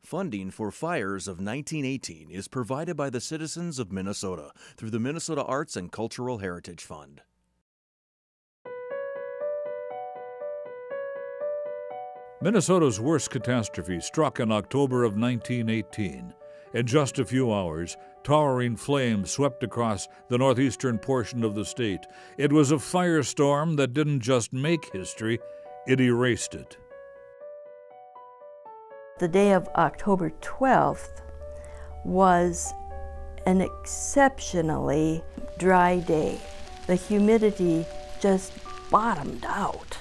Funding for Fires of 1918 is provided by the citizens of Minnesota through the Minnesota Arts and Cultural Heritage Fund. Minnesota's worst catastrophe struck in October of 1918. In just a few hours, towering flames swept across the northeastern portion of the state. It was a firestorm that didn't just make history, it erased it. The day of October 12th was an exceptionally dry day. The humidity just bottomed out.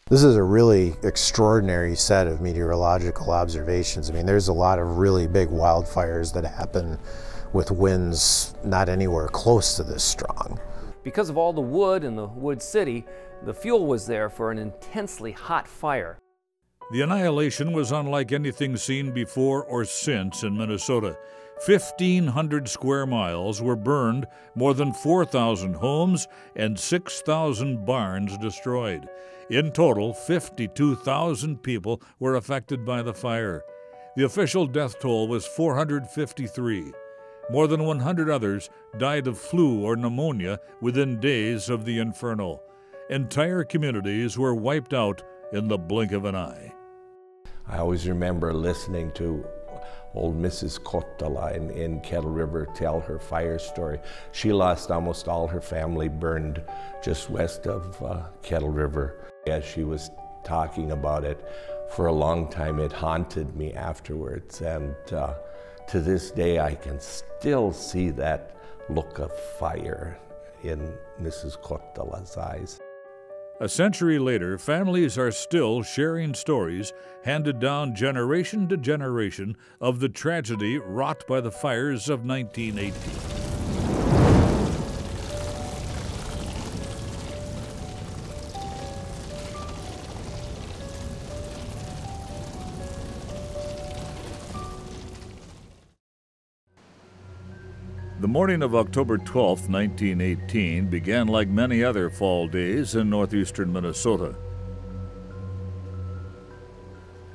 This is a really extraordinary set of meteorological observations. I mean, there's a lot of really big wildfires that happen with winds not anywhere close to this strong. Because of all the wood in the wood city, the fuel was there for an intensely hot fire. The annihilation was unlike anything seen before or since in Minnesota. 1,500 square miles were burned, more than 4,000 homes and 6,000 barns destroyed. In total, 52,000 people were affected by the fire. The official death toll was 453. More than 100 others died of flu or pneumonia within days of the inferno. Entire communities were wiped out in the blink of an eye. I always remember listening to old Mrs. Kettle in Kettle River tell her fire story. She lost almost all her family burned just west of Kettle River. As she was talking about it, for a long time it haunted me afterwards, and to this day I can still see that look of fire in Mrs. Kettle's eyes. A century later, families are still sharing stories handed down generation to generation of the tragedy wrought by the fires of 1918. The morning of October 12, 1918, began like many other fall days in northeastern Minnesota.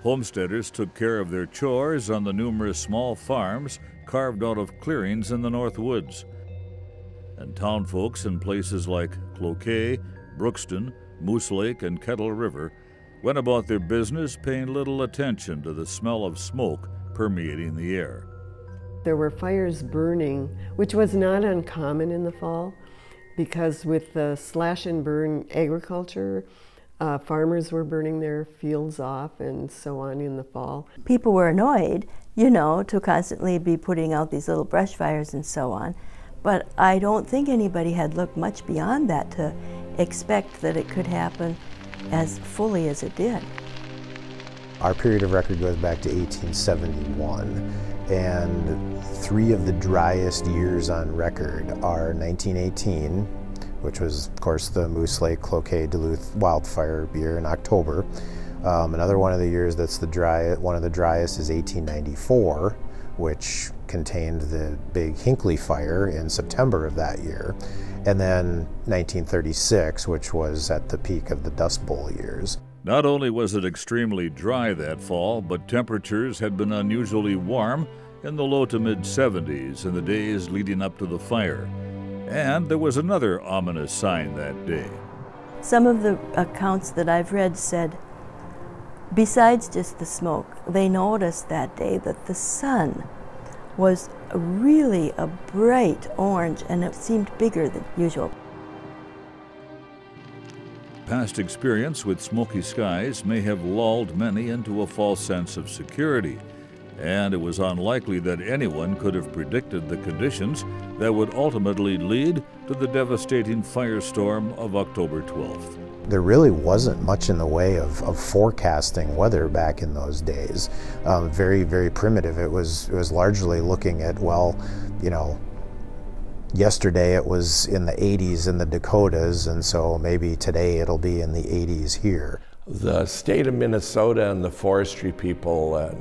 Homesteaders took care of their chores on the numerous small farms carved out of clearings in the North Woods. And townfolks in places like Cloquet, Brookston, Moose Lake, and Kettle River went about their business paying little attention to the smell of smoke permeating the air. There were fires burning, which was not uncommon in the fall, because with the slash and burn agriculture, farmers were burning their fields off and so on in the fall. People were annoyed, you know, to constantly be putting out these little brush fires and so on. But I don't think anybody had looked much beyond that to expect that it could happen as fully as it did. Our period of record goes back to 1871, and 3 of the driest years on record are 1918, which was, of course, the Moose Lake, Cloquet, Duluth wildfire year in October. Another one of the years that's one of the driest is 1894, which contained the big Hinckley fire in September of that year. And then 1936, which was at the peak of the Dust Bowl years. Not only was it extremely dry that fall, but temperatures had been unusually warm in the low to mid-70s in the days leading up to the fire. And there was another ominous sign that day. Some of the accounts that I've read said, besides just the smoke, they noticed that day that the sun was really a bright orange, and it seemed bigger than usual. Past experience with smoky skies may have lulled many into a false sense of security, and it was unlikely that anyone could have predicted the conditions that would ultimately lead to the devastating firestorm of October 12th. There really wasn't much in the way of forecasting weather back in those days. Very, very primitive. It was largely looking at, well, you know, yesterday it was in the 80s in the Dakotas, and so maybe today it'll be in the 80s here. The state of Minnesota and the forestry people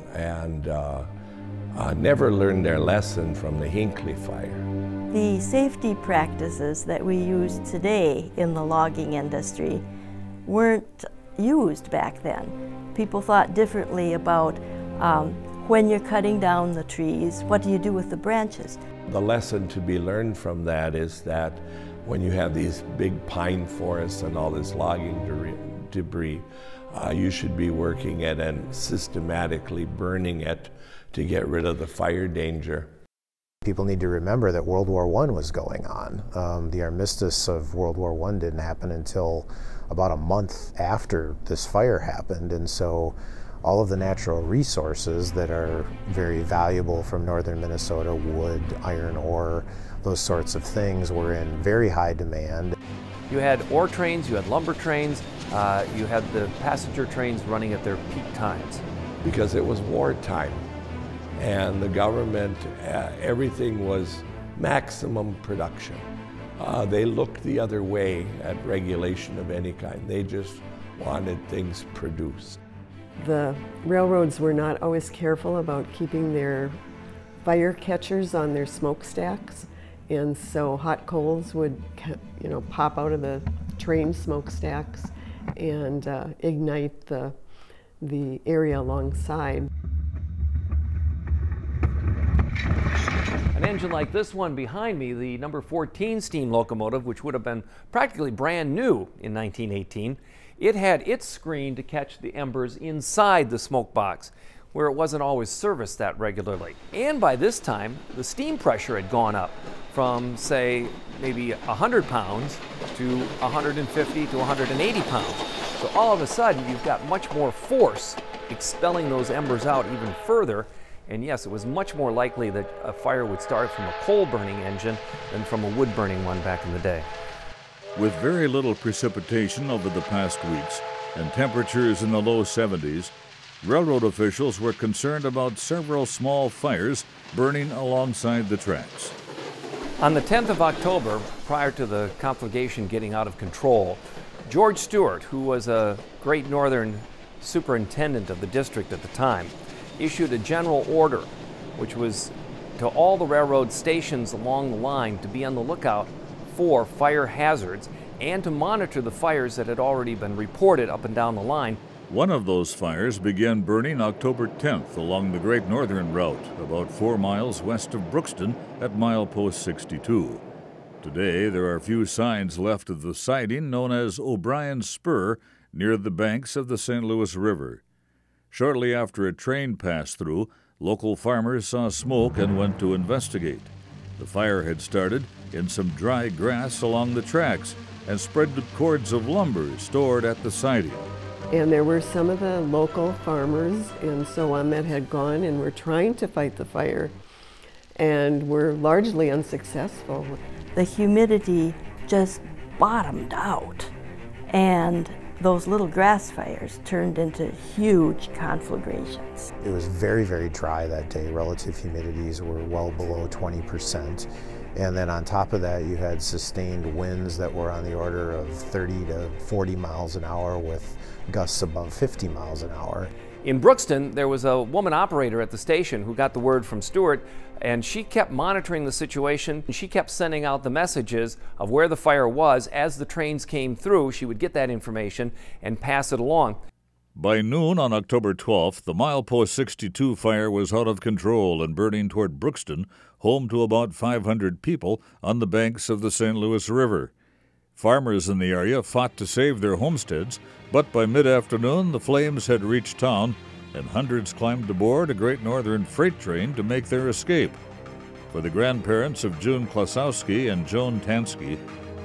never learned their lesson from the Hinckley fire. The safety practices that we use today in the logging industry weren't used back then. People thought differently about when you're cutting down the trees, what do you do with the branches? The lesson to be learned from that is that when you have these big pine forests and all this logging debris, you should be working it and systematically burning it to get rid of the fire danger. People need to remember that World War I was going on. The armistice of World War I didn't happen until about a month after this fire happened, and so all of the natural resources that are very valuable from northern Minnesota, wood, iron ore, those sorts of things, were in very high demand. You had ore trains, you had lumber trains, you had the passenger trains running at their peak times. Because it was wartime, and the government, everything was maximum production. They looked the other way at regulation of any kind. They just wanted things produced. The railroads were not always careful about keeping their fire catchers on their smokestacks, and so hot coals would, pop out of the train smokestacks and ignite the area alongside. An engine like this one behind me, the number 14 steam locomotive, which would have been practically brand new in 1918, it had its screen to catch the embers inside the smoke box, where it wasn't always serviced that regularly. And by this time, the steam pressure had gone up from, say, maybe 100 pounds to 150 to 180 pounds. So all of a sudden, you've got much more force expelling those embers out even further. And yes, it was much more likely that a fire would start from a coal-burning engine than from a wood-burning one back in the day. With very little precipitation over the past weeks and temperatures in the low 70s, railroad officials were concerned about several small fires burning alongside the tracks. On the 10th of October, prior to the conflagration getting out of control, George Stewart, who was a Great Northern superintendent of the district at the time, issued a general order, which was to all the railroad stations along the line to be on the lookout for fire hazards and to monitor the fires that had already been reported up and down the line. One of those fires began burning October 10th along the Great Northern route, about 4 miles west of Brookston at milepost 62. Today, there are few signs left of the siding known as O'Brien's Spur near the banks of the St. Louis River. Shortly after a train passed through, local farmers saw smoke and went to investigate. The fire had started in some dry grass along the tracks and spread to cords of lumber stored at the siding. And there were some of the local farmers and so on that had gone and were trying to fight the fire and were largely unsuccessful. The humidity just bottomed out, and those little grass fires turned into huge conflagrations. It was very, very dry that day. Relative humidities were well below 20%. And then on top of that, you had sustained winds that were on the order of 30 to 40 miles an hour with gusts above 50 miles an hour. In Brookston, there was a woman operator at the station who got the word from Stewart, and she kept monitoring the situation. She kept sending out the messages of where the fire was. As the trains came through, she would get that information and pass it along. By noon on October 12th, the milepost 62 fire was out of control and burning toward Brookston, home to about 500 people on the banks of the St. Louis River. Farmers in the area fought to save their homesteads, but by mid-afternoon the flames had reached town and hundreds climbed aboard a Great Northern freight train to make their escape. For the grandparents of June Klasowski and Joan Tansky,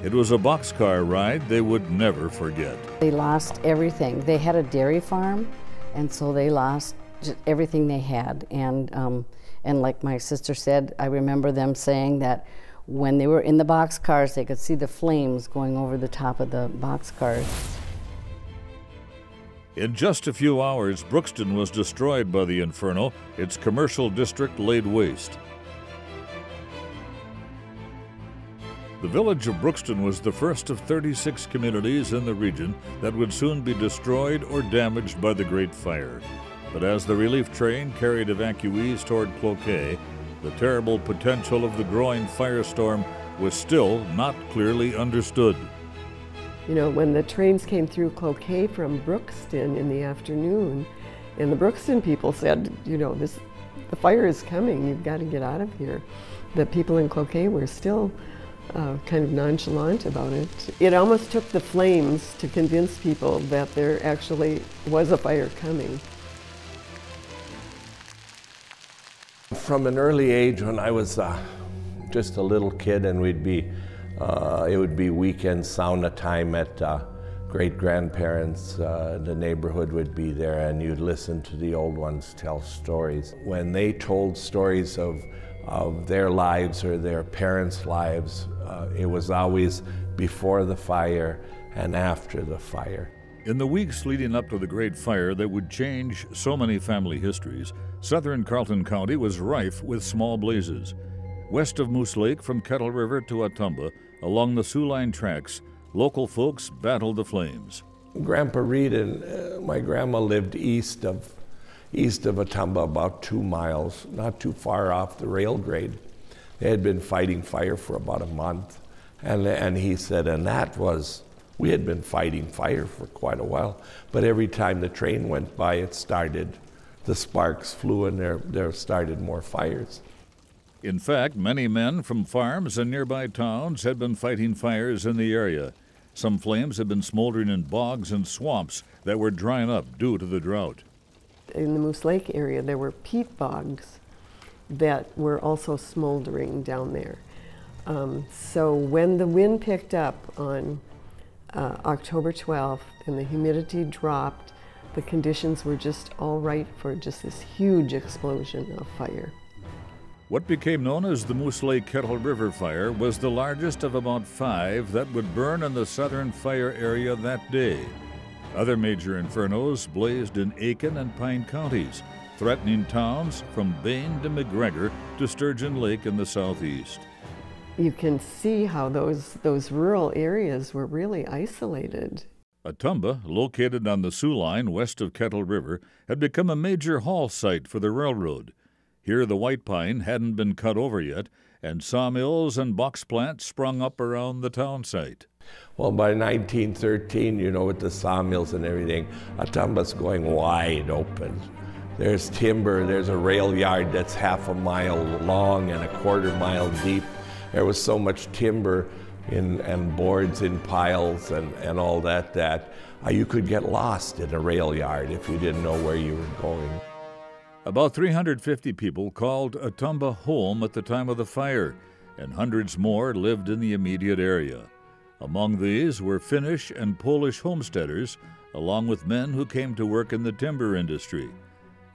it was a boxcar ride they would never forget. They lost everything. They had a dairy farm, and so they lost just everything they had. And like my sister said, I remember them saying that when they were in the boxcars, they could see the flames going over the top of the boxcars. In just a few hours, Brookston was destroyed by the inferno, its commercial district laid waste. The village of Brookston was the first of 36 communities in the region that would soon be destroyed or damaged by the Great Fire. But as the relief train carried evacuees toward Cloquet, the terrible potential of the growing firestorm was still not clearly understood. You know, when the trains came through Cloquet from Brookston in the afternoon, and the Brookston people said, you know, the fire is coming, you've got to get out of here. The people in Cloquet were still kind of nonchalant about it. It almost took the flames to convince people that there actually was a fire coming. From an early age, when I was just a little kid, and it would be weekend sauna time at great-grandparents, the neighborhood would be there, and you'd listen to the old ones tell stories. When they told stories of their lives or their parents' lives, it was always before the fire and after the fire. In the weeks leading up to the Great Fire that would change so many family histories, southern Carleton County was rife with small blazes. West of Moose Lake, from Kettle River to Autumba, along the Sioux line tracks, local folks battled the flames. Grandpa Reed and my grandma lived east of Autumba, about 2 miles, not too far off the rail grade. They had been fighting fire for about a month, and he said, we had been fighting fire for quite a while, but every time the train went by, the sparks flew, and there started more fires. In fact, many men from farms and nearby towns had been fighting fires in the area. Some flames had been smoldering in bogs and swamps that were drying up due to the drought. In the Moose Lake area, there were peat bogs that were also smoldering down there. So when the wind picked up on October 12th and the humidity dropped, the conditions were just all right for just this huge explosion of fire. What became known as the Moose Lake Kettle River Fire was the largest of about 5 that would burn in the southern fire area that day. Other major infernos blazed in Aiken and Pine counties, threatening towns from Bain to McGregor to Sturgeon Lake in the southeast. You can see how those rural areas were really isolated. Autumba, located on the Sioux line west of Kettle River, had become a major haul site for the railroad. Here the white pine hadn't been cut over yet, and sawmills and box plants sprung up around the town site. Well, by 1913, with the sawmills and everything, Autumba's going wide open. There's timber, there's a rail yard that's 1/2 mile long and 1/4 mile deep. There was so much timber and boards in piles and all that you could get lost in a rail yard if you didn't know where you were going. About 350 people called Autumba home at the time of the fire, and hundreds more lived in the immediate area. Among these were Finnish and Polish homesteaders, along with men who came to work in the timber industry.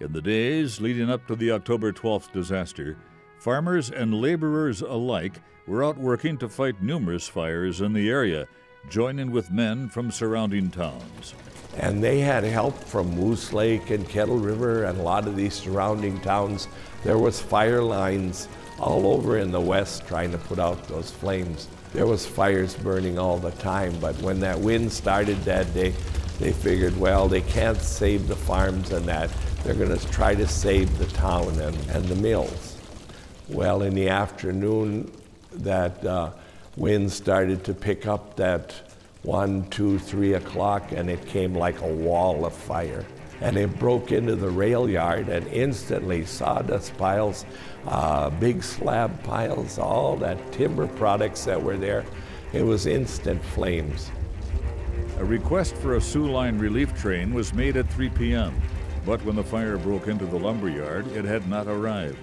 In the days leading up to the October 12th disaster, farmers and laborers alike were out working to fight numerous fires in the area, joining with men from surrounding towns. And they had help from Moose Lake and Kettle River and a lot of these surrounding towns. There was fire lines all over in the west trying to put out those flames. There was fires burning all the time, but when that wind started that day, they figured, well, they can't save the farms and that. They're going to try to save the town and the mills. Well, in the afternoon, that wind started to pick up that 1, 2, 3 o'clock, and it came like a wall of fire. And it broke into the rail yard, and instantly sawdust piles, big slab piles, all that timber products that were there, it was instant flames. A request for a Sioux line relief train was made at 3 p.m., but when the fire broke into the lumberyard, it had not arrived.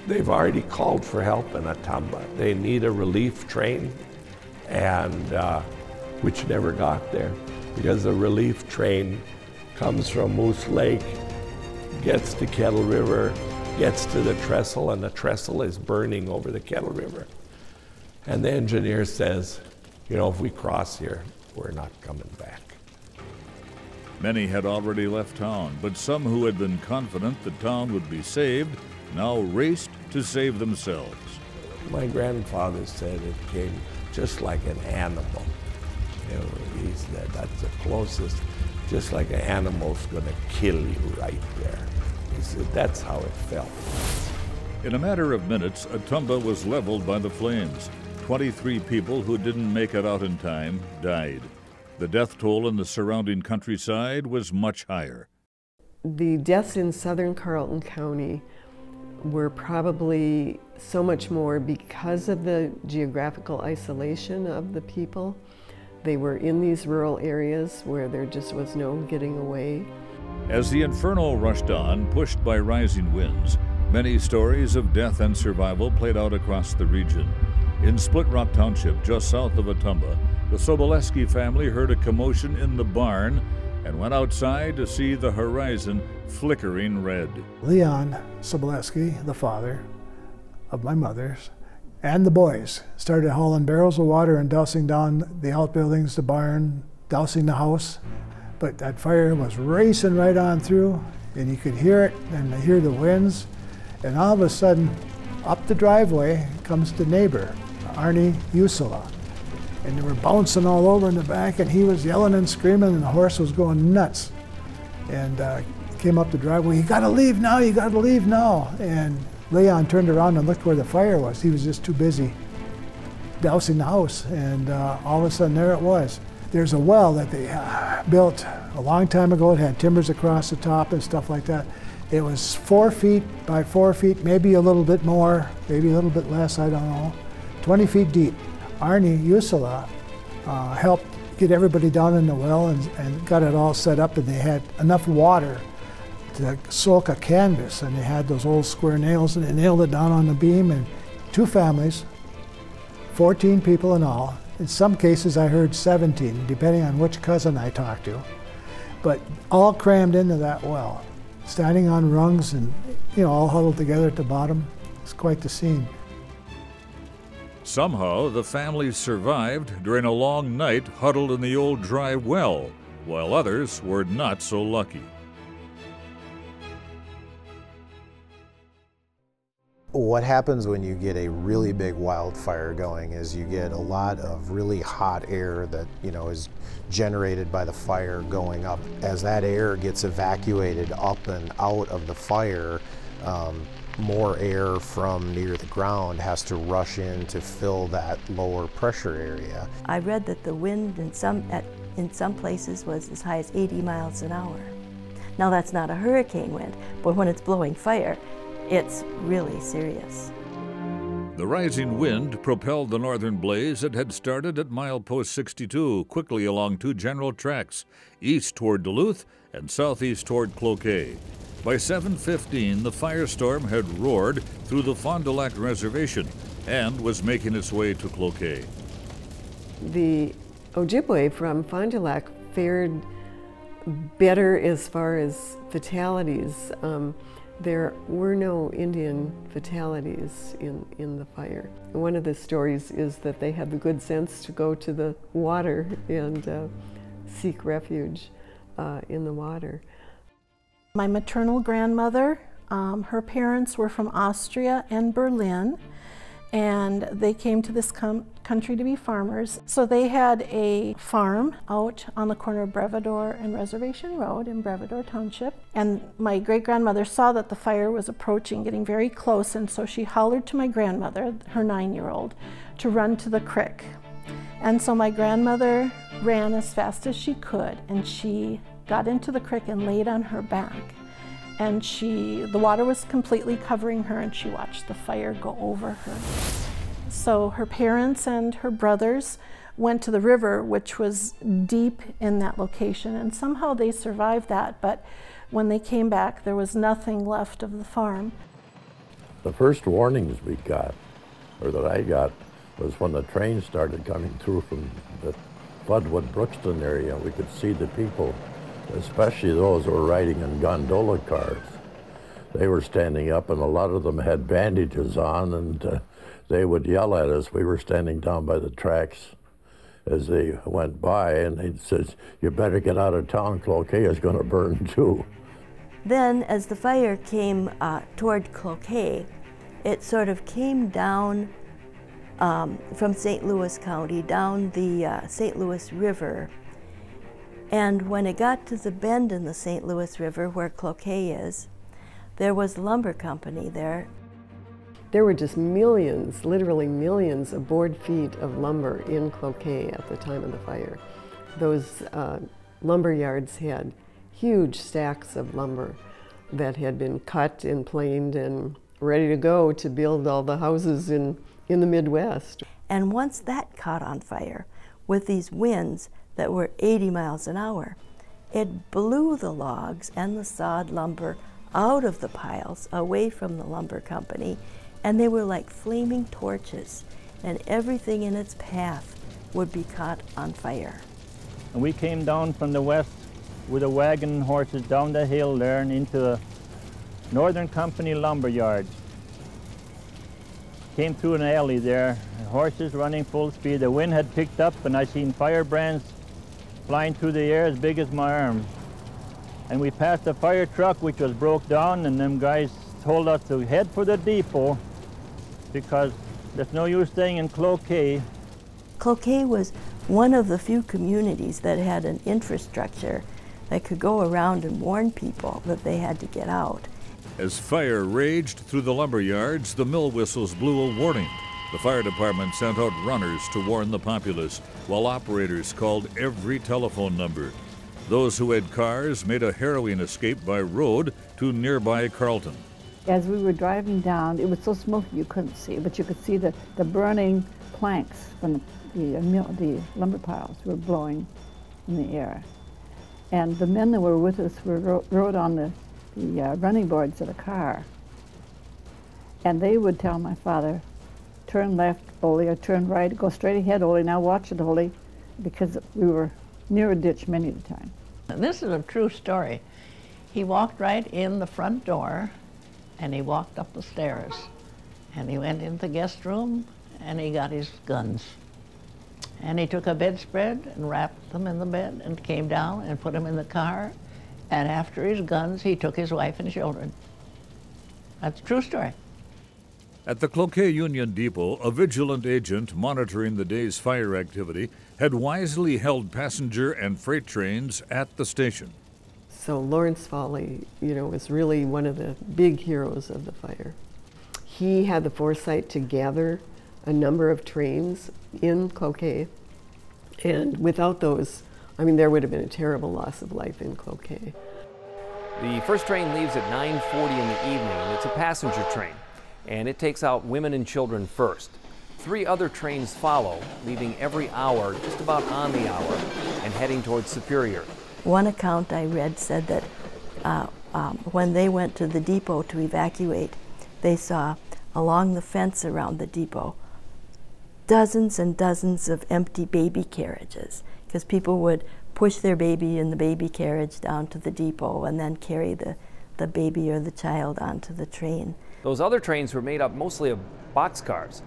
They've already called for help in Autumba. They need a relief train, and which never got there, because the relief train comes from Moose Lake, gets to Kettle River, gets to the trestle, and the trestle is burning over the Kettle River. And the engineer says, if we cross here, we're not coming back. Many had already left town, but some who had been confident the town would be saved now raced to save themselves. My grandfather said it came just like an animal. He said that's the closest, just like an animal's gonna kill you right there. He said that's how it felt. In a matter of minutes, Autumba was leveled by the flames. 23 people who didn't make it out in time died. The death toll in the surrounding countryside was much higher. The deaths in southern Carleton County were probably so much more because of the geographical isolation of the people. They were in these rural areas where there just was no getting away. As the inferno rushed on, pushed by rising winds, many stories of death and survival played out across the region. In Split Rock Township, just south of Atumba, the Soboleski family heard a commotion in the barn and went outside to see the horizon flickering red. Leon Soboleski, the father of my mother's, and the boys started hauling barrels of water and dousing down the outbuildings, the barn, dousing the house. But that fire was racing right on through, and you could hear it, and hear the winds. And all of a sudden, up the driveway comes the neighbor, Arnie Usula. And they were bouncing all over in the back, and he was yelling and screaming, and the horse was going nuts. And came up the driveway, "You gotta leave now, you gotta leave now." And Leon turned around and looked where the fire was. He was just too busy dousing the house, and all of a sudden there it was. There's a well that they built a long time ago. It had timbers across the top and stuff like that. It was 4 feet by 4 feet, maybe a little bit more, maybe a little bit less, I don't know. 20 feet deep. Arnie Usula helped get everybody down in the well and got it all set up, and they had enough water to soak a canvas, and they had those old square nails, and they nailed it down on the beam, and 2 families, 14 people in all. In some cases I heard 17, depending on which cousin I talked to, but all crammed into that well, standing on rungs and, you know, all huddled together at the bottom. It's quite the scene. Somehow, the families survived during a long night huddled in the old dry well, while others were not so lucky. What happens when you get a really big wildfire going is you get a lot of really hot air that, you know, is generated by the fire going up. As that air gets evacuated up and out of the fire, more air from near the ground has to rush in to fill that lower pressure area. I read that the wind in some places was as high as 80 miles an hour. Now that's not a hurricane wind, but when it's blowing fire, it's really serious. The rising wind propelled the northern blaze that had started at milepost 62 quickly along 2 general tracks, east toward Duluth and southeast toward Cloquet. By 7:15, the firestorm had roared through the Fond du Lac Reservation and was making its way to Cloquet. The Ojibwe from Fond du Lac fared better as far as fatalities. There were no Indian fatalities in the fire. One of the stories is that they had the good sense to go to the water and seek refuge in the water. My maternal grandmother, her parents were from Austria and Berlin, and they came to this country to be farmers. So they had a farm out on the corner of Brevidor and Reservation Road in Brevidor Township. And my great-grandmother saw that the fire was approaching, getting very close, and so she hollered to my grandmother, her 9-year-old, to run to the creek. And so my grandmother ran as fast as she could, and she got into the creek and laid on her back. And the water was completely covering her, and she watched the fire go over her. So her parents and her brothers went to the river, which was deep in that location, and somehow they survived that, but when they came back, there was nothing left of the farm. The first warnings we got, or that I got, was when the train started coming through from the Floodwood, Brookston area. We could see the people, especially those who were riding in gondola cars. They were standing up, and a lot of them had bandages on, and they would yell at us. We were standing down by the tracks as they went by, and they said, "You better get out of town, Cloquet is going to burn too." Then as the fire came toward Cloquet, it sort of came down from St. Louis County, down the St. Louis River. And when it got to the bend in the St. Louis River where Cloquet is, there was a lumber company there. There were just millions, literally millions of board feet of lumber in Cloquet at the time of the fire. Those lumber yards had huge stacks of lumber that had been cut and planed and ready to go to build all the houses in the Midwest. And once that caught on fire, with these winds that were 80 miles an hour, it blew the logs and the sawed lumber out of the piles, away from the lumber company, and they were like flaming torches, and everything in its path would be caught on fire. And we came down from the west with a wagon and horses down the hill there and into the Northern Company lumber yard. Came through an alley there, horses running full speed. The wind had picked up and I seen firebrands flying through the air as big as my arm. And we passed a fire truck which was broke down, and them guys told us to head for the depot because there's no use staying in Cloquet. Cloquet was one of the few communities that had an infrastructure that could go around and warn people that they had to get out. As fire raged through the lumber yards, the mill whistles blew a warning. The fire department sent out runners to warn the populace, while operators called every telephone number. Those who had cars made a harrowing escape by road to nearby Carlton. As we were driving down, it was so smoky you couldn't see, but you could see the burning planks from the lumber piles were blowing in the air. And the men that were with us rode on the running boards of the car. And they would tell my father, turn left, Ole, or turn right, go straight ahead, Ole, now watch it, Ole, because we were near a ditch many of the time. And this is a true story. He walked right in the front door and he walked up the stairs and he went into the guest room and he got his guns. And he took a bedspread and wrapped them in the bed and came down and put them in the car. And after his guns, he took his wife and children. That's a true story. At the Cloquet Union Depot, a vigilant agent monitoring the day's fire activity had wisely held passenger and freight trains at the station. So Lawrence Foley, was really one of the big heroes of the fire. He had the foresight to gather a number of trains in Cloquet, and without those, there would have been a terrible loss of life in Cloquet. The first train leaves at 9:40 in the evening, and it's a passenger train, and it takes out women and children first. 3 other trains follow, leaving every hour, just about on the hour, and heading towards Superior. One account I read said that when they went to the depot to evacuate, they saw along the fence around the depot dozens and dozens of empty baby carriages, because people would push their baby in the baby carriage down to the depot and then carry the baby or the child onto the train. Those other trains were made up mostly of boxcars.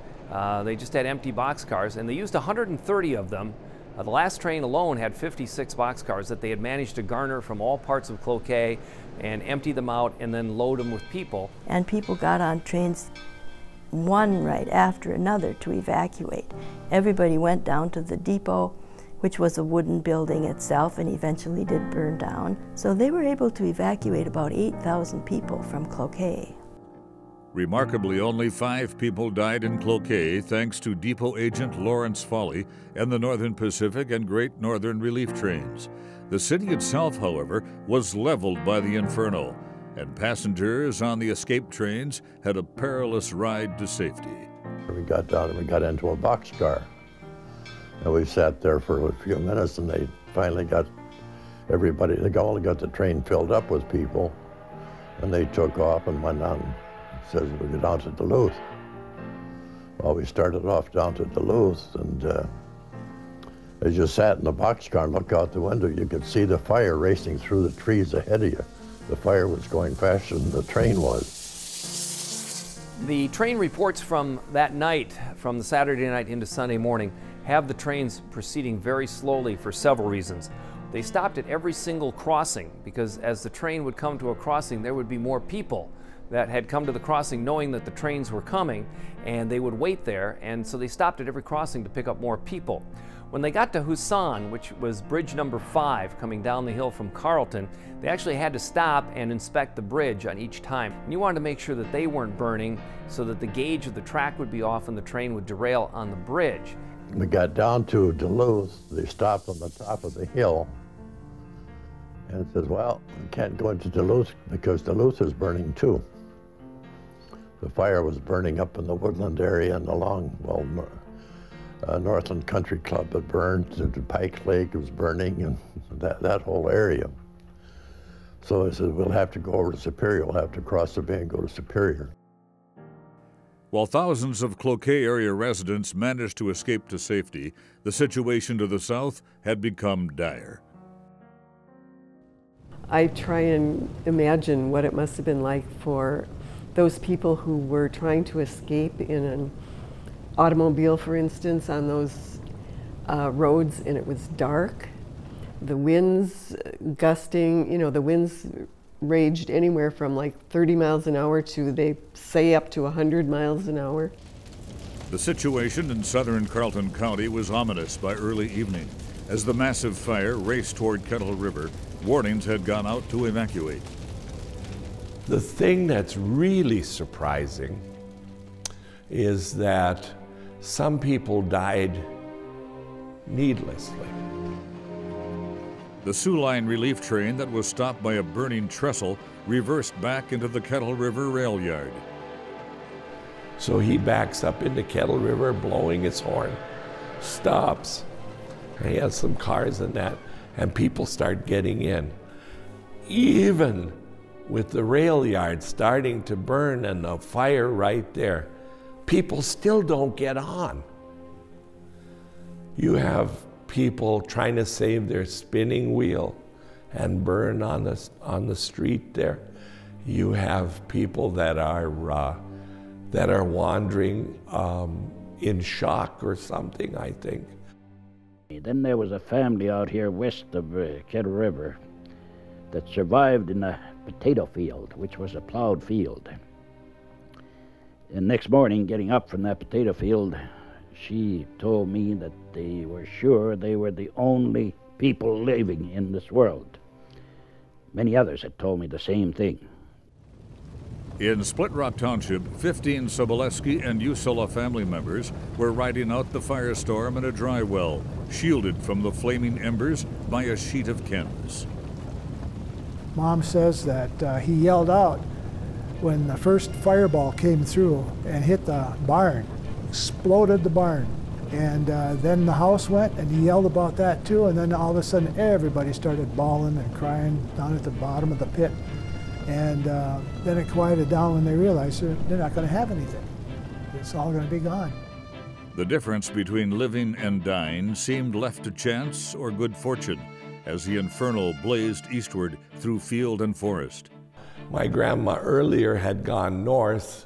They just had empty boxcars, and they used 130 of them. The last train alone had 56 boxcars that they had managed to garner from all parts of Cloquet and empty them out and then load them with people. And people got on trains one right after another to evacuate. Everybody went down to the depot, which was a wooden building itself and eventually did burn down. So they were able to evacuate about 8,000 people from Cloquet. Remarkably, only 5 people died in Cloquet thanks to depot agent Lawrence Foley and the Northern Pacific and Great Northern relief trains. The city itself, however, was leveled by the inferno, and passengers on the escape trains had a perilous ride to safety. We got down and we got into a boxcar. And we sat there for a few minutes, and they finally got everybody, they only got the train filled up with people, and they took off and went on. Says we'll go down to Duluth. Well, we started off down to Duluth, and as you sat in the boxcar and looked out the window, you could see the fire racing through the trees ahead of you. The fire was going faster than the train was. The train reports from that night, from the Saturday night into Sunday morning, have the trains proceeding very slowly for several reasons. They stopped at every single crossing because as the train would come to a crossing, there would be more people that had come to the crossing knowing that the trains were coming, and they would wait there, and so they stopped at every crossing to pick up more people. When they got to Husan, which was bridge number 5 coming down the hill from Carlton, they actually had to stop and inspect the bridge on each time. And you wanted to make sure that they weren't burning so that the gauge of the track would be off and the train would derail on the bridge. We got down to Duluth. They stopped on the top of the hill, and it says, well, we can't go into Duluth because Duluth is burning too. The fire was burning up in the woodland area and along, well, Northland Country Club had burned, the Pike Lake was burning, and that whole area. So I said, we'll have to go over to Superior, we'll have to cross the bay and go to Superior. While thousands of Cloquet area residents managed to escape to safety, the situation to the south had become dire. I try and imagine what it must have been like for those people who were trying to escape in an automobile, for instance, on those roads, and it was dark. The winds gusting, you know, the winds raged anywhere from like 30 miles an hour to, they say, up to 100 miles an hour. The situation in southern Carleton County was ominous by early evening. As the massive fire raced toward Kettle River, warnings had gone out to evacuate. The thing that's really surprising is that some people died needlessly. The Sioux Line relief train that was stopped by a burning trestle reversed back into the Kettle River rail yard. So he backs up into Kettle River, blowing his horn, stops. And he has some cars in that, and people start getting in. Even with the rail yard starting to burn and the fire right there, people still don't get on. You have people trying to save their spinning wheel and burn on the street there. You have people that are wandering in shock or something, I think. Then there was a family out here west of Kettle River that survived in a potato field, which was a plowed field. And next morning, getting up from that potato field, she told me that they were sure they were the only people living in this world. Many others had told me the same thing. In Split Rock Township, 15 Soboleski and Usula family members were riding out the firestorm in a dry well, shielded from the flaming embers by a sheet of canvas. Mom says that he yelled out when the first fireball came through and hit the barn, exploded the barn. And then the house went, and he yelled about that too, and then all of a sudden everybody started bawling and crying down at the bottom of the pit. And then it quieted down when they realized they're not going to have anything. It's all going to be gone. The difference between living and dying seemed left to chance or good fortune as the inferno blazed eastward through field and forest. My grandma earlier had gone north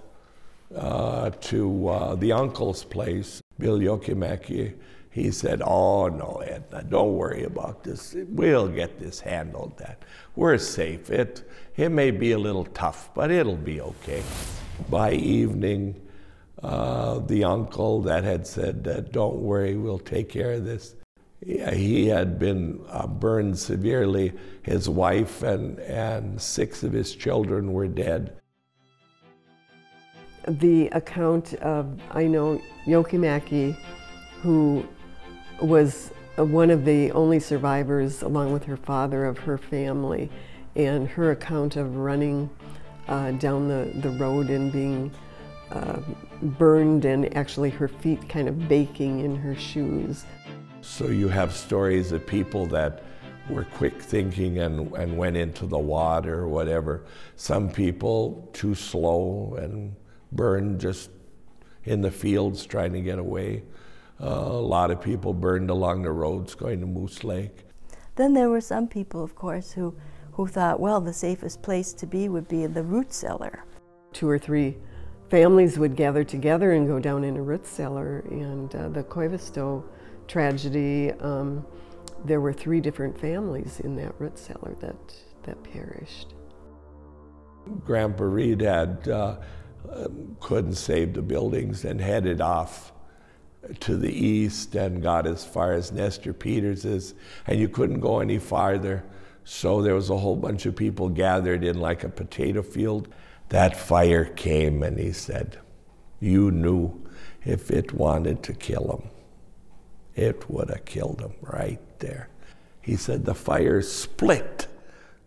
to the uncle's place, Bill Yokimaki. He said, "Oh no, Edna, don't worry about this. We'll get this handled. That we're safe. It may be a little tough, but it'll be okay." By evening, the uncle that had said, "Don't worry, we'll take care of this," he had been burned severely. His wife and 6 of his children were dead. The account of, I know, Yokimaki, who was one of the only survivors, along with her father, of her family, and her account of running down the road and being burned, and actually her feet kind of baking in her shoes. So you have stories of people that were quick thinking and went into the water or whatever. Some people too slow and burned just in the fields trying to get away. A lot of people burned along the roads going to Moose Lake. Then there were some people, of course, who thought, well, the safest place to be would be in the root cellar. 2 or 3 families would gather together and go down in a root cellar. And the Koivisto tragedy, there were 3 different families in that root cellar that perished. Grandpa Reed couldn't save the buildings and headed off to the east and got as far as Nestor Peters's, and you couldn't go any farther. So there was a whole bunch of people gathered in like a potato field. That fire came, and he said, "You knew if it wanted to kill him, it would have killed him right there." He said the fire split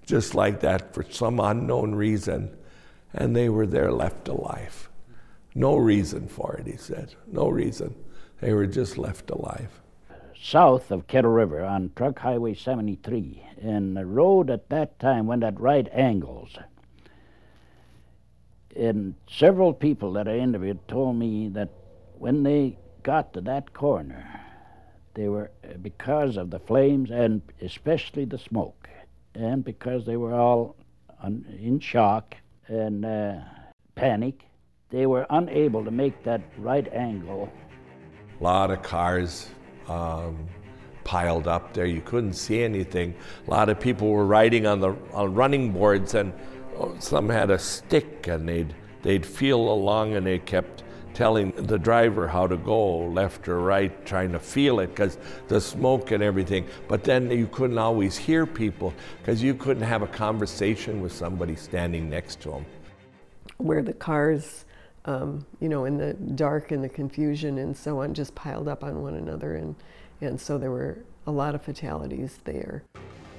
just like that for some unknown reason, and they were there left alive. No reason for it, he said. No reason. They were just left alive. South of Kettle River on Truck Highway 73, and the road at that time went at right angles. And several people that I interviewed told me that when they got to that corner, they were, because of the flames and especially the smoke, and because they were all in shock and panic, they were unable to make that right angle. A lot of cars piled up there. You couldn't see anything. A lot of people were riding on running boards, and some had a stick, and they'd feel along, and they kept telling the driver how to go, left or right, trying to feel it because the smoke and everything. But then you couldn't always hear people because you couldn't have a conversation with somebody standing next to them. Where the cars, you know, in the dark and the confusion and so on, just piled up on one another, and so there were a lot of fatalities there.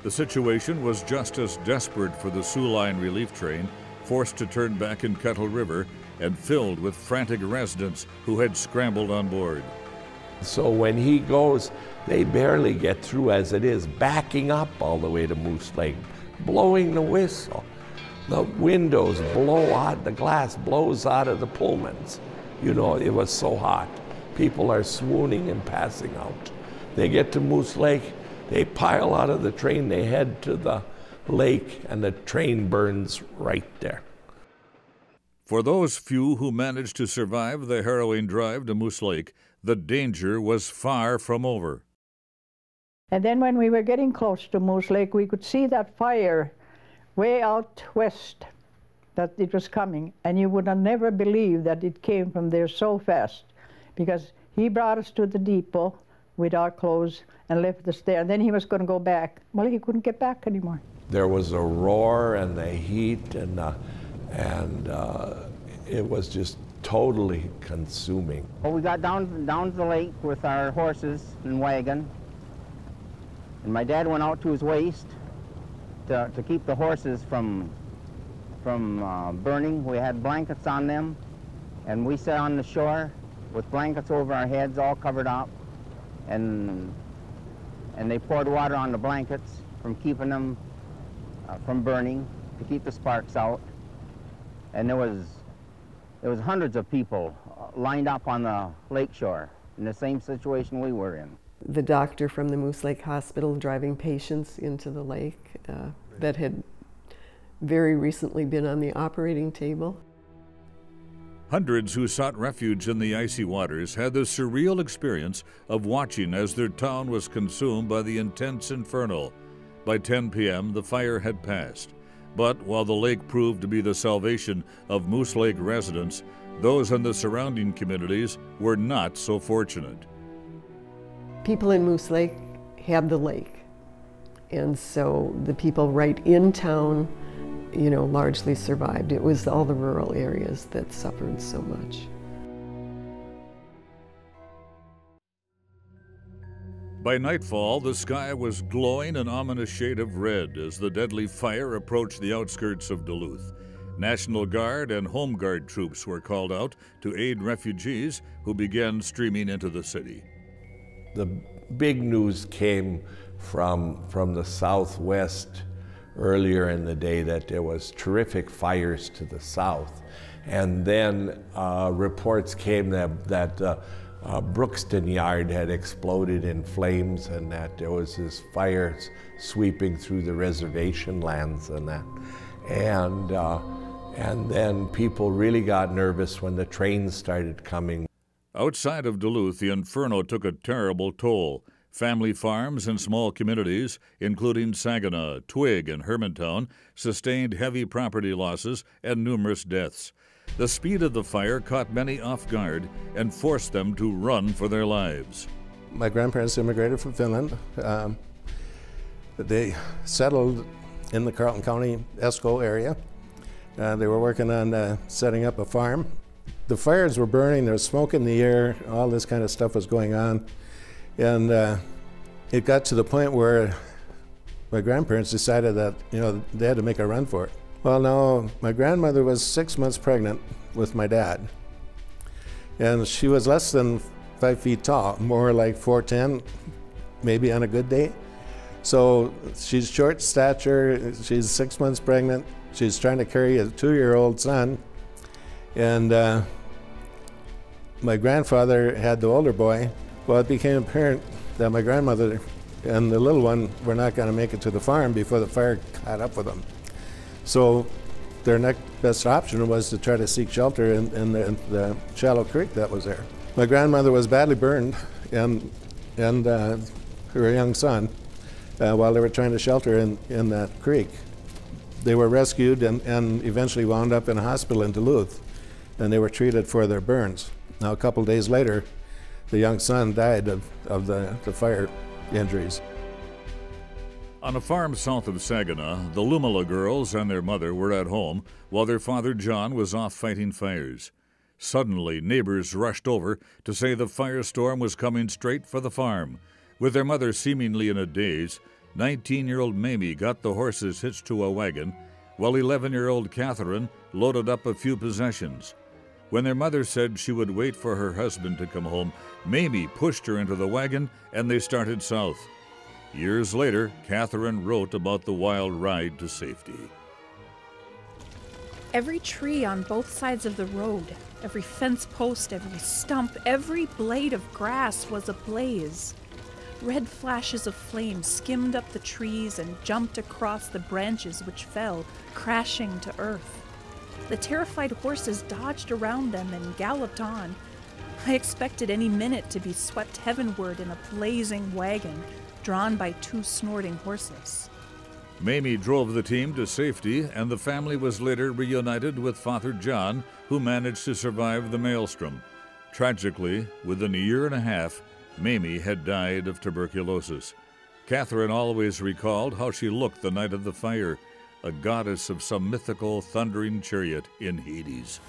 The situation was just as desperate for the Sioux Line relief train, forced to turn back in Kettle River and filled with frantic residents who had scrambled on board. So when he goes, they barely get through as it is, backing up all the way to Moose Lake, blowing the whistle. The windows blow out, the glass blows out of the Pullmans. You know, it was so hot. People are swooning and passing out. They get to Moose Lake, they pile out of the train, they head to the lake, and the train burns right there. For those few who managed to survive the harrowing drive to Moose Lake, the danger was far from over. And then when we were getting close to Moose Lake, we could see that fire way out west, that it was coming. And you would have never believed that it came from there so fast, because he brought us to the depot with our clothes and left us there. And then he was going to go back. Well, he couldn't get back anymore. There was a roar and the heat, and it was just totally consuming. Well, we got down to the lake with our horses and wagon, and my dad went out to his waist to keep the horses from burning. We had blankets on them, and we sat on the shore with blankets over our heads, all covered up, and they poured water on the blankets from keeping them from burning, to keep the sparks out. And there was hundreds of people lined up on the lake shore in the same situation we were in. The doctor from the Moose Lake Hospital driving patients into the lake that had very recently been on the operating table. Hundreds who sought refuge in the icy waters had the surreal experience of watching as their town was consumed by the intense inferno. By 10 p.m., the fire had passed. But while the lake proved to be the salvation of Moose Lake residents, those in the surrounding communities were not so fortunate. People in Moose Lake had the lake, and so the people right in town, you know, largely survived. It was all the rural areas that suffered so much. By nightfall, the sky was glowing an ominous shade of red as the deadly fire approached the outskirts of Duluth. National Guard and Home Guard troops were called out to aid refugees who began streaming into the city. The big news came from the southwest earlier in the day that there was terrific fires to the south. And then reports came that Brookston Yard had exploded in flames, and that there was this fire sweeping through the reservation lands and that. And then people really got nervous when the trains started coming. Outside of Duluth, the inferno took a terrible toll. Family farms and small communities, including Saginaw, Twig, and Hermantown, sustained heavy property losses and numerous deaths. The speed of the fire caught many off guard and forced them to run for their lives. My grandparents immigrated from Finland. They settled in the Carleton County Esco area. They were working on setting up a farm. The fires were burning, there was smoke in the air, all this kind of stuff was going on. And it got to the point where my grandparents decided that, you know, they had to make a run for it. Well, now, my grandmother was 6 months pregnant with my dad, And she was less than 5 feet tall, more like 4'10", maybe on a good day. So she's short stature, she's 6 months pregnant, she's trying to carry a 2-year-old son. And my grandfather had the older boy. Well, it became apparent that my grandmother and the little one were not going to make it to the farm before the fire caught up with them. So their next best option was to try to seek shelter in the shallow creek that was there. My grandmother was badly burned, and her young son, while they were trying to shelter in that creek. They were rescued and eventually wound up in a hospital in Duluth, and they were treated for their burns. Now, a couple days later, the young son died of the fire injuries. On a farm south of Saginaw, the Lumala girls and their mother were at home while their father John was off fighting fires. Suddenly, neighbors rushed over to say the firestorm was coming straight for the farm. With their mother seemingly in a daze, 19-year-old Mamie got the horses hitched to a wagon, while 11-year-old Catherine loaded up a few possessions. When their mother said she would wait for her husband to come home, Mamie pushed her into the wagon and they started south. Years later, Catherine wrote about the wild ride to safety. Every tree on both sides of the road, every fence post, every stump, every blade of grass was ablaze. Red flashes of flame skimmed up the trees and jumped across the branches which fell, crashing to earth. The terrified horses dodged around them and galloped on. I expected any minute to be swept heavenward in a blazing wagon, drawn by 2 snorting horses. Mamie drove the team to safety, and the family was later reunited with Father John, who managed to survive the maelstrom. Tragically, within a year and a half, Mamie had died of tuberculosis. Catherine always recalled how she looked the night of the fire, a goddess of some mythical thundering chariot in Hades.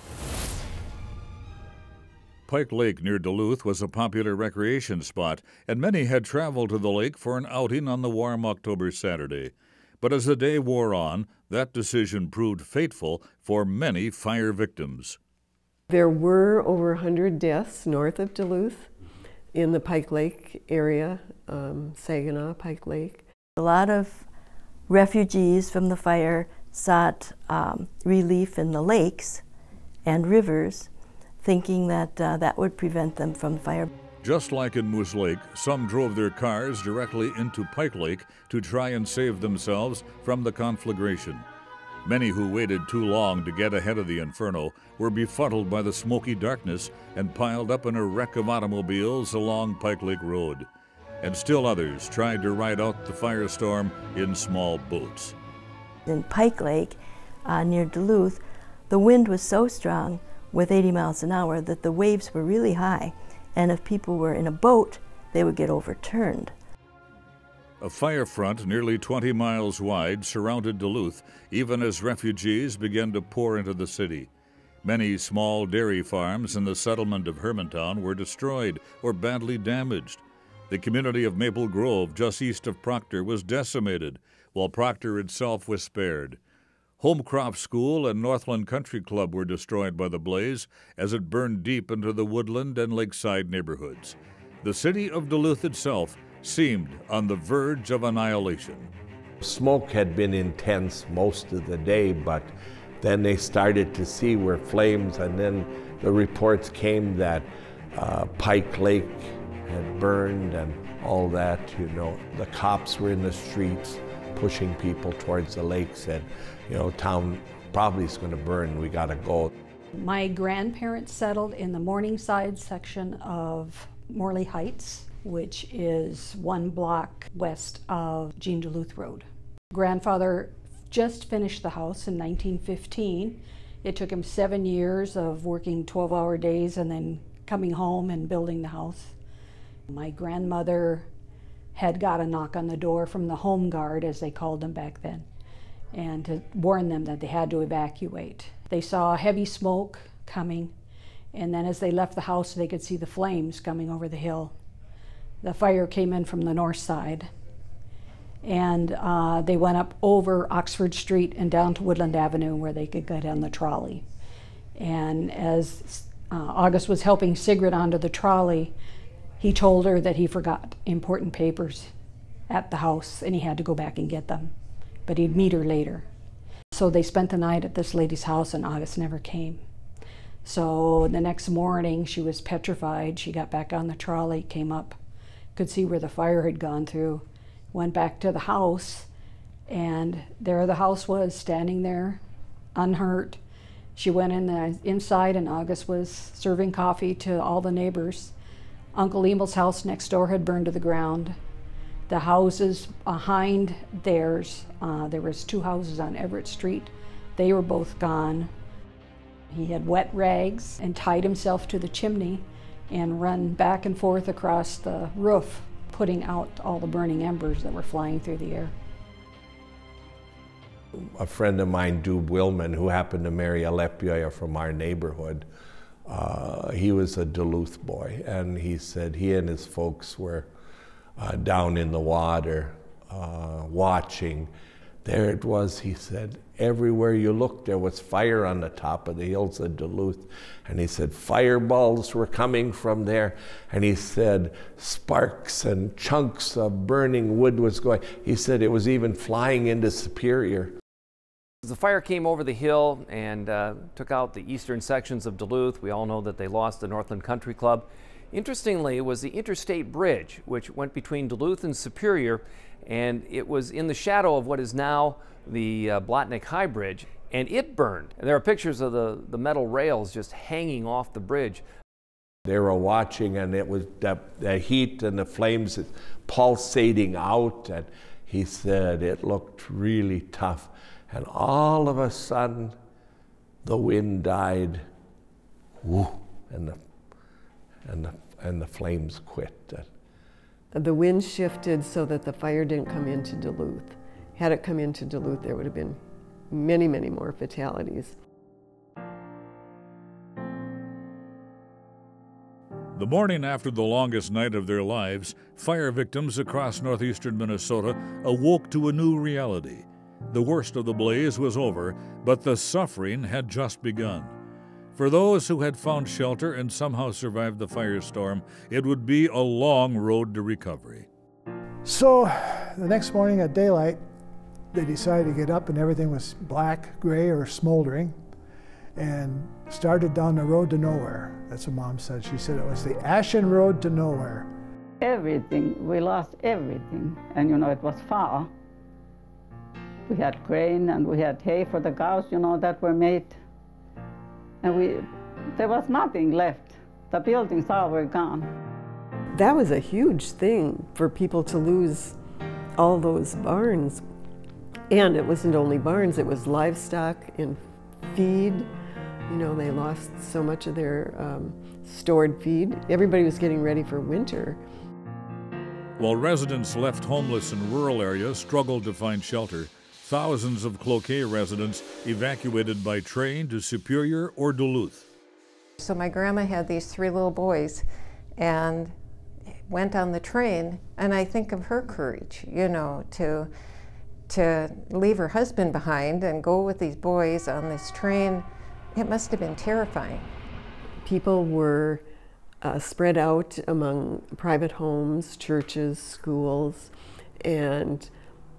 Pike Lake near Duluth was a popular recreation spot, and many had traveled to the lake for an outing on the warm October Saturday. But as the day wore on, that decision proved fateful for many fire victims. There were over 100 deaths north of Duluth in the Pike Lake area, Saginaw, Pike Lake. A lot of refugees from the fire sought relief in the lakes and rivers, thinking that that would prevent them from fire. Just like in Moose Lake, some drove their cars directly into Pike Lake to try and save themselves from the conflagration. Many who waited too long to get ahead of the inferno were befuddled by the smoky darkness and piled up in a wreck of automobiles along Pike Lake Road. And still others tried to ride out the firestorm in small boats. In Pike Lake, near Duluth, the wind was so strong with 80 miles an hour that the waves were really high, and if people were in a boat, they would get overturned. A fire front nearly 20 miles wide surrounded Duluth, even as refugees began to pour into the city. Many small dairy farms in the settlement of Hermantown were destroyed or badly damaged. The community of Maple Grove, just east of Proctor, was decimated, while Proctor itself was spared. Homecroft School and Northland Country Club were destroyed by the blaze as it burned deep into the woodland and lakeside neighborhoods. The city of Duluth itself seemed on the verge of annihilation. Smoke had been intense most of the day, but then they started to see where flames, and then the reports came that Pike Lake had burned and all that, you know. The cops were in the streets pushing people towards the lake, said, you know, town probably is going to burn, we got to go. My grandparents settled in the Morningside section of Morley Heights, which is 1 block west of Jean Duluth Road. Grandfather just finished the house in 1915. It took him 7 years of working 12-hour days and then coming home and building the house. My grandmother had got a knock on the door from the home guard, as they called them back then, and to warn them that they had to evacuate. They saw heavy smoke coming, and then as they left the house, they could see the flames coming over the hill. The fire came in from the north side, and they went up over Oxford Street and down to Woodland Avenue where they could get on the trolley. And as August was helping Sigrid onto the trolley, he told her that he forgot important papers at the house and he had to go back and get them, but he'd meet her later. So they spent the night at this lady's house and August never came. So the next morning she was petrified. She got back on the trolley, came up, could see where the fire had gone through, went back to the house, and there the house was standing there, unhurt. She went inside and August was serving coffee to all the neighbors. Uncle Emil's house next door had burned to the ground. The houses behind theirs, there was 2 houses on Everett Street. They were both gone. He had wet rags and tied himself to the chimney and run back and forth across the roof, putting out all the burning embers that were flying through the air. A friend of mine, Dube Willman, who happened to marry a Lepioya from our neighborhood, he was a Duluth boy, and he said he and his folks were down in the water watching. There it was, he said, everywhere you looked there was fire on the top of the hills of Duluth. And he said fireballs were coming from there. And he said sparks and chunks of burning wood was going. He said it was even flying into Superior. The fire came over the hill and took out the eastern sections of Duluth. We all know that they lost the Northland Country Club. Interestingly, it was the interstate bridge, which went between Duluth and Superior, and it was in the shadow of what is now the Blotnick High Bridge, and it burned. And there are pictures of the metal rails just hanging off the bridge. They were watching, and it was the heat and the flames pulsating out, and he said it looked really tough. And all of a sudden, the wind died, whoo, and the flames quit. The wind shifted so that the fire didn't come into Duluth. Had it come into Duluth, there would have been many, many more fatalities. The morning after the longest night of their lives, fire victims across northeastern Minnesota awoke to a new reality. The worst of the blaze was over, but the suffering had just begun. For those who had found shelter and somehow survived the firestorm, it would be a long road to recovery. So the next morning at daylight, they decided to get up and everything was black, gray, or smoldering, and started down the road to nowhere. That's what Mom said. She said it was the Ashen road to nowhere. Everything, we lost everything. And you know, it was far. We had grain and we had hay for the cows, you know, that were made. And there was nothing left. The buildings all were gone. That was a huge thing for people to lose all those barns. And it wasn't only barns, it was livestock and feed. You know, they lost so much of their stored feed. Everybody was getting ready for winter. While residents left homeless in rural areas struggled to find shelter, thousands of Cloquet residents evacuated by train to Superior or Duluth. So my grandma had these 3 little boys and went on the train, and I think of her courage, you know, to leave her husband behind and go with these boys on this train. It must have been terrifying. People were spread out among private homes, churches, schools, and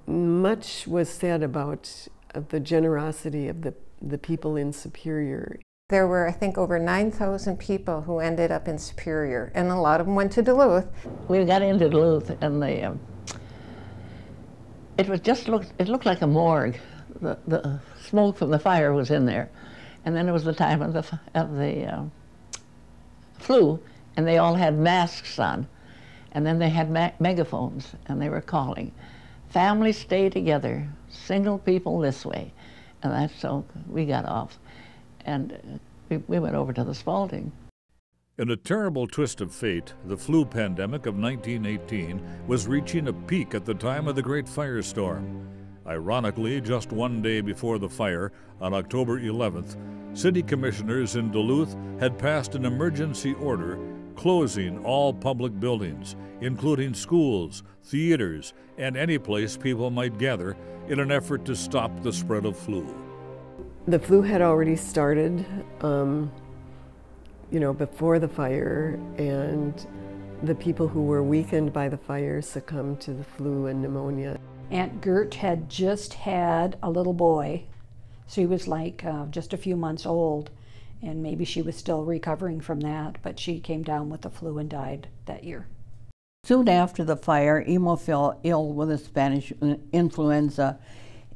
much was said about the generosity of the people in Superior. There were, I think, over 9,000 people who ended up in Superior, and a lot of them went to Duluth. We got into Duluth, and it looked like a morgue. The smoke from the fire was in there, and then it was the time of the flu, and they all had masks on, and then they had megaphones, and they were calling, "Families stay together, single people this way." And that's so we got off, and we went over to the Spalding. In a terrible twist of fate, the flu pandemic of 1918 was reaching a peak at the time of the Great Firestorm. Ironically, just one day before the fire, on October 11th, city commissioners in Duluth had passed an emergency order closing all public buildings, including schools, theaters, and any place people might gather in an effort to stop the spread of flu. The flu had already started. you know, before the fire, and the people who were weakened by the fire succumbed to the flu and pneumonia. Aunt Gert had just had a little boy. She was like just a few months old, and maybe she was still recovering from that, but she came down with the flu and died that year. Soon after the fire, Emo fell ill with a Spanish influenza,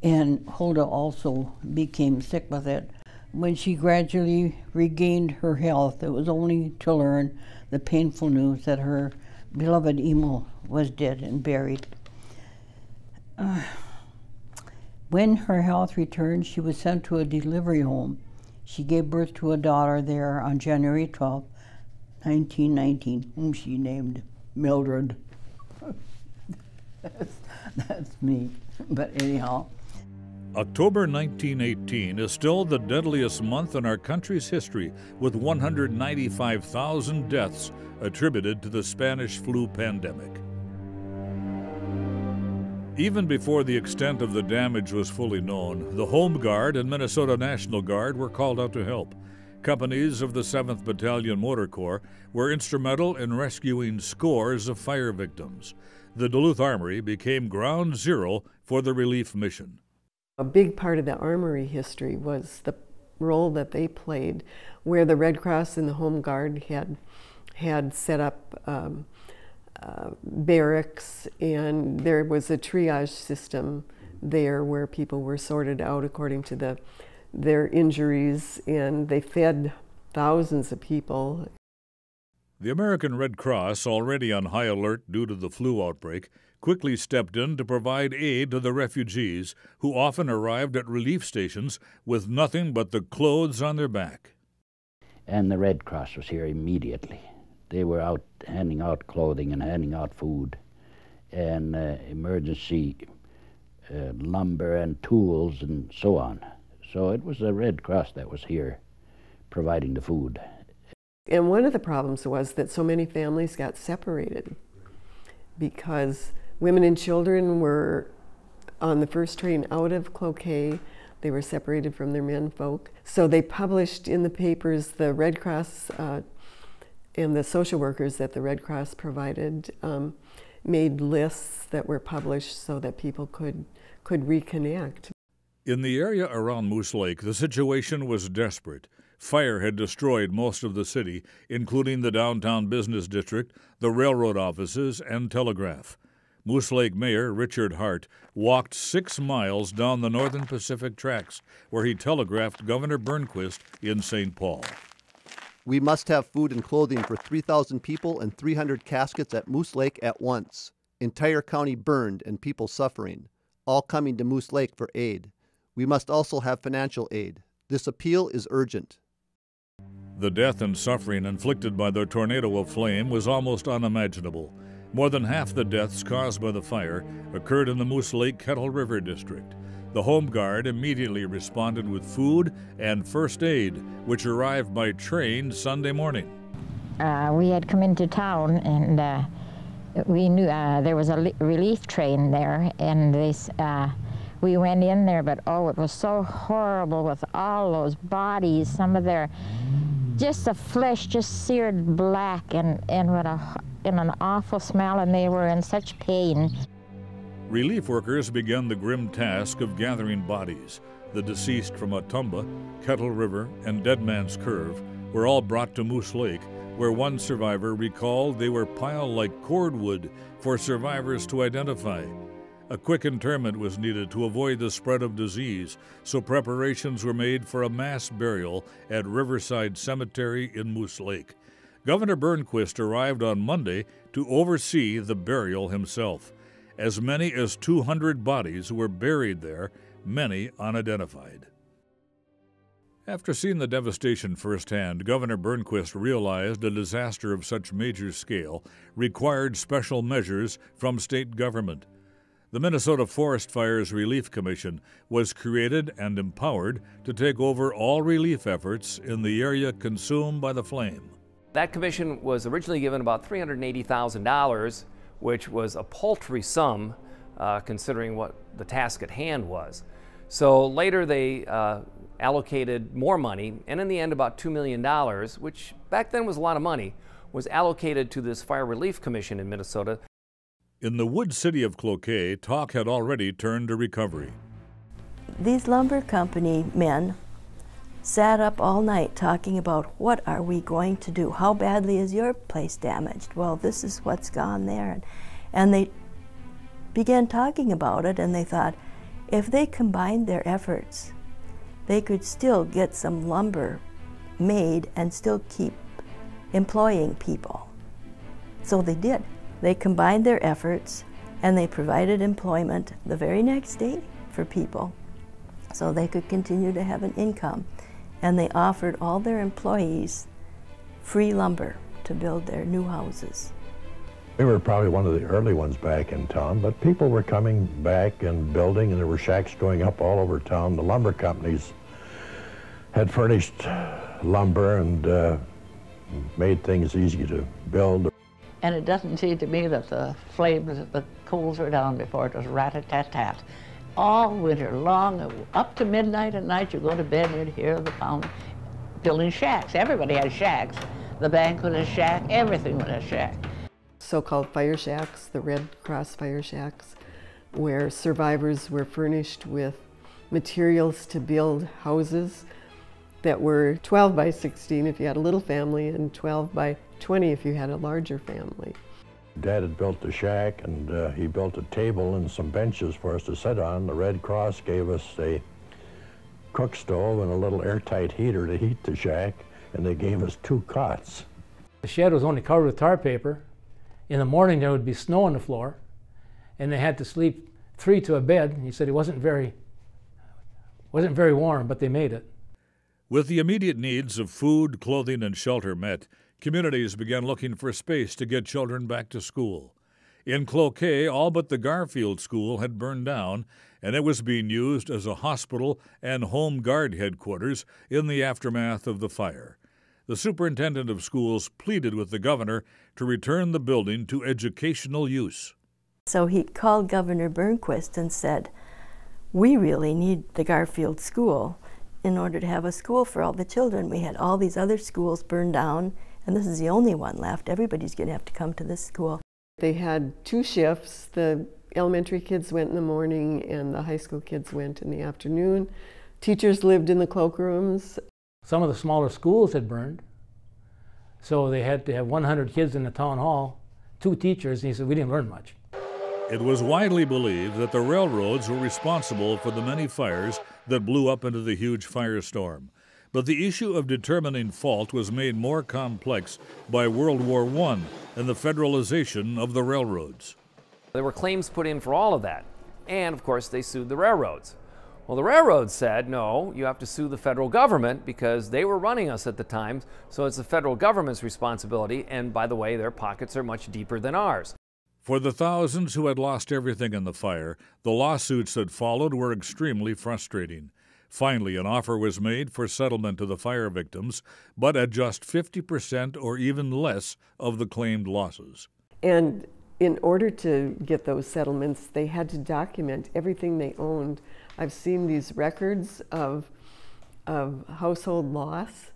and Hulda also became sick with it. When she gradually regained her health, it was only to learn the painful news that her beloved Emo was dead and buried. When her health returned, she was sent to a delivery home. She gave birth to a daughter there on January 12, 1919, whom she named Mildred. That's me, but anyhow. October 1918 is still the deadliest month in our country's history, with 195,000 deaths attributed to the Spanish flu pandemic. Even before the extent of the damage was fully known, the Home Guard and Minnesota National Guard were called out to help. Companies of the 7th Battalion Motor Corps were instrumental in rescuing scores of fire victims. The Duluth Armory became ground zero for the relief mission. A big part of the Armory history was the role that they played, where the Red Cross and the Home Guard had set up barracks, and there was a triage system there where people were sorted out according to their injuries, and they fed thousands of people. The American Red Cross, already on high alert due to the flu outbreak, quickly stepped in to provide aid to the refugees, who often arrived at relief stations with nothing but the clothes on their back. And the Red Cross was here immediately. They were out handing out clothing and handing out food and emergency lumber and tools and so on. So it was the Red Cross that was here providing the food. And one of the problems was that so many families got separated because women and children were on the first train out of Cloquet. They were separated from their menfolk. So they published in the papers, the Red Cross and the social workers that the Red Cross provided made lists that were published so that people could reconnect. In the area around Moose Lake, the situation was desperate. Fire had destroyed most of the city, including the downtown business district, the railroad offices, and telegraph. Moose Lake Mayor Richard Hart walked 6 miles down the Northern Pacific tracks, where he telegraphed Governor Burnquist in St. Paul. We must have food and clothing for 3,000 people and 300 caskets at Moose Lake at once. Entire county burned and people suffering, all coming to Moose Lake for aid. We must also have financial aid. This appeal is urgent. The death and suffering inflicted by the tornado of flame was almost unimaginable. More than half the deaths caused by the fire occurred in the Moose Lake Kettle River district. The Home Guard immediately responded with food and first aid, which arrived by train Sunday morning. We had come into town, and we knew there was a relief train there, and we went in there, but oh, it was so horrible with all those bodies, some of their, just the flesh just seared black and with an awful smell, and they were in such pain. Relief workers began the grim task of gathering bodies. The deceased from Ottumba, Kettle River, and Dead Man's Curve were all brought to Moose Lake, where one survivor recalled they were piled like cordwood for survivors to identify. A quick interment was needed to avoid the spread of disease, so preparations were made for a mass burial at Riverside Cemetery in Moose Lake. Governor Burnquist arrived on Monday to oversee the burial himself. As many as 200 bodies were buried there, many unidentified. After seeing the devastation firsthand, Governor Burnquist realized a disaster of such major scale required special measures from state government. The Minnesota Forest Fires Relief Commission was created and empowered to take over all relief efforts in the area consumed by the flame. That commission was originally given about $380,000, which was a paltry sum considering what the task at hand was. So later they allocated more money, and in the end about $2 million, which back then was a lot of money, was allocated to this Fire Relief Commission in Minnesota. In the wood city of Cloquet, talk had already turned to recovery. These lumber company men sat up all night talking about what are we going to do? How badly is your place damaged? Well, this is what's gone there. And they began talking about it, and they thought if they combined their efforts, they could still get some lumber made and still keep employing people. So they did. They combined their efforts, and they provided employment the very next day for people so they could continue to have an income. And they offered all their employees free lumber to build their new houses. We were probably one of the early ones back in town, but people were coming back and building, and there were shacks going up all over town. The lumber companies had furnished lumber and made things easy to build. And it doesn't seem to me that the flames, the coals were down before it was rat-a-tat-tat. All winter long, up to midnight at night, you go to bed and you'd hear the pound building shacks. Everybody had shacks. The bank was a shack, everything was a shack. So-called fire shacks, the Red Cross fire shacks, where survivors were furnished with materials to build houses that were 12 by 16 if you had a little family and 12 by 20 if you had a larger family. Dad had built the shack, and he built a table and some benches for us to sit on. The Red Cross gave us a cook stove and a little airtight heater to heat the shack, and they gave us 2 cots. The shed was only covered with tar paper. In the morning there would be snow on the floor, and they had to sleep 3 to a bed. He said it wasn't very warm, but they made it. With the immediate needs of food, clothing, and shelter met, communities began looking for space to get children back to school. In Cloquet, all but the Garfield School had burned down, and it was being used as a hospital and home guard headquarters in the aftermath of the fire. The superintendent of schools pleaded with the governor to return the building to educational use. So he called Governor Burnquist and said, we really need the Garfield School in order to have a school for all the children. We had all these other schools burned down, and this is the only one left. Everybody's going to have to come to this school. They had 2 shifts. The elementary kids went in the morning and the high school kids went in the afternoon. Teachers lived in the cloakrooms. Some of the smaller schools had burned, so they had to have 100 kids in the town hall, 2 teachers, and he said we didn't learn much. It was widely believed that the railroads were responsible for the many fires that blew up into the huge firestorm. But the issue of determining fault was made more complex by World War I and the federalization of the railroads. There were claims put in for all of that, and of course they sued the railroads. Well, the railroads said, no, you have to sue the federal government because they were running us at the time, so it's the federal government's responsibility, and by the way, their pockets are much deeper than ours. For the thousands who had lost everything in the fire, the lawsuits that followed were extremely frustrating. Finally, an offer was made for settlement to the fire victims, but at just 50% or even less of the claimed losses. And in order to get those settlements, they had to document everything they owned. I've seen these records of household loss,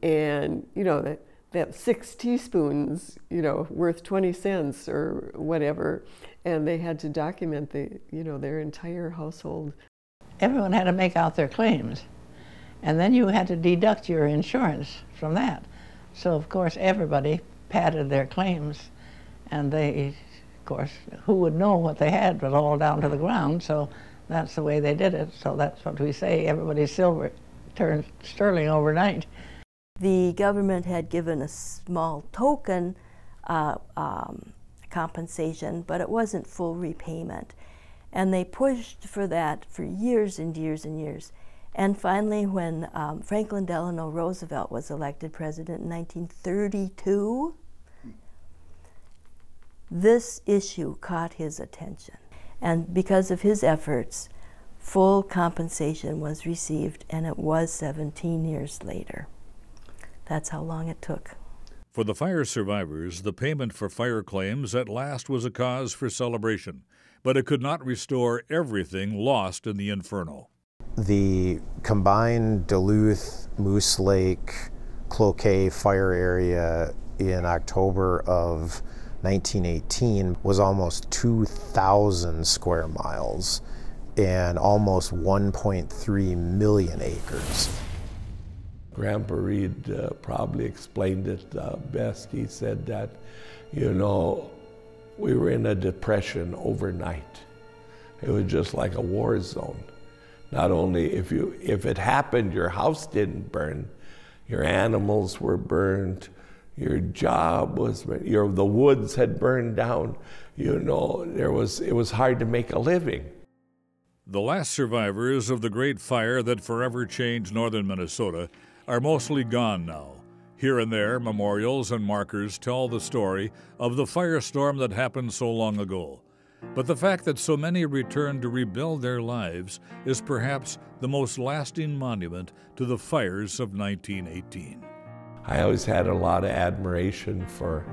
and that 6 teaspoons, worth 20 cents or whatever, and they had to document their entire household. Everyone had to make out their claims, and then you had to deduct your insurance from that. So of course everybody padded their claims, and they, of course, who would know what they had was all down to the ground, so that's the way they did it. So that's what we say, everybody's silver turned sterling overnight. The government had given a small token compensation, but it wasn't full repayment. And they pushed for that for years and years and years. And finally, when Franklin Delano Roosevelt was elected president in 1932, this issue caught his attention. And because of his efforts, full compensation was received, and it was 17 years later. That's how long it took. For the fire survivors, the payment for fire claims at last was a cause for celebration, but it could not restore everything lost in the inferno. The combined Duluth, Moose Lake, Cloquet fire area in October of 1918 was almost 2,000 square miles and almost 1.3 million acres. Grandpa Reed probably explained it best. He said that, you know, we were in a depression overnight. It was just like a war zone. Not only if it happened, your house didn't burn, your animals were burned, your job was, the woods had burned down. You know, it was hard to make a living. The last survivors of the Great Fire that forever changed northern Minnesota are mostly gone now. Here and there, memorials and markers tell the story of the firestorm that happened so long ago. But the fact that so many returned to rebuild their lives is perhaps the most lasting monument to the fires of 1918. I always had a lot of admiration for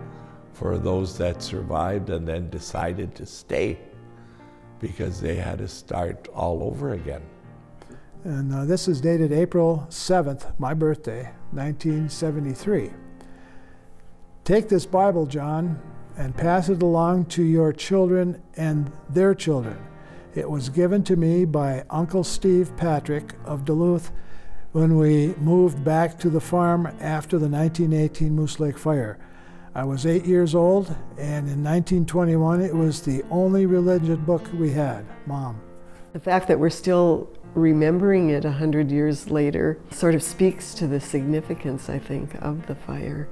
those that survived and then decided to stay, because they had to start all over again. And this is dated April 7th, my birthday, 1973. Take this Bible, John, and pass it along to your children and their children. It was given to me by Uncle Steve Patrick of Duluth when we moved back to the farm after the 1918 Moose Lake fire. I was 8 years old, and in 1921 it was the only religious book we had, Mom. The fact that we're still remembering it 100 years later sort of speaks to the significance, I think, of the fire.